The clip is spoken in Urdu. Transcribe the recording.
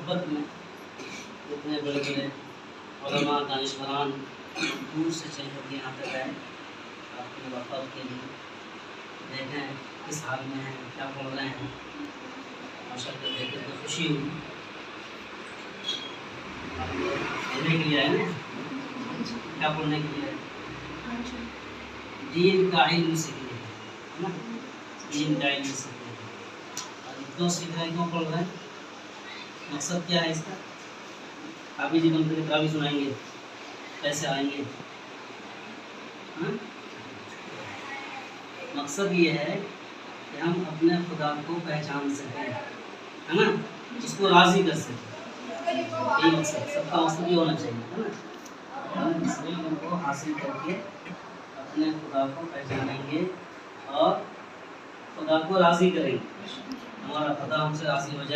محبت میں اتنے بڑے بڑے علماء دانشوران دور سے چل کر کے یہاں تک آئے آپ کی ملاقات کے لیے. دیکھیں کس حال میں ہیں, کیا پڑھ رہے ہیں. ماشاء اللہ دیکھ کر تو خوشی ہوئی. پڑھنے کے لیے آئے نا, کیا پڑھنے کے لیے آئے؟ دین کا علم سیکھنے ہے نا, دین کا علم سیکھنے. اور کیوں سیکھ رہے ہیں, کیوں پڑھ رہے ہیں, مقصد کیا ہے اس کا؟ آپ ہی جی بن کر کتابی سنائیں گے, کیسے آئیں گے؟ مقصد یہ ہے کہ ہم اپنے خدا کو پہچان سکیں, ہے نا, اس کو راضی کر سکیں. یہی مقصد, سب کا مقصد یہ ہونا چاہیے, ہے نا. ہم اس علم کو حاصل کر کے اپنے خدا کو پہچانیں گے اور خدا کو راضی کریں گے. ہمارا خدا ہم سے راضی ہو جائے.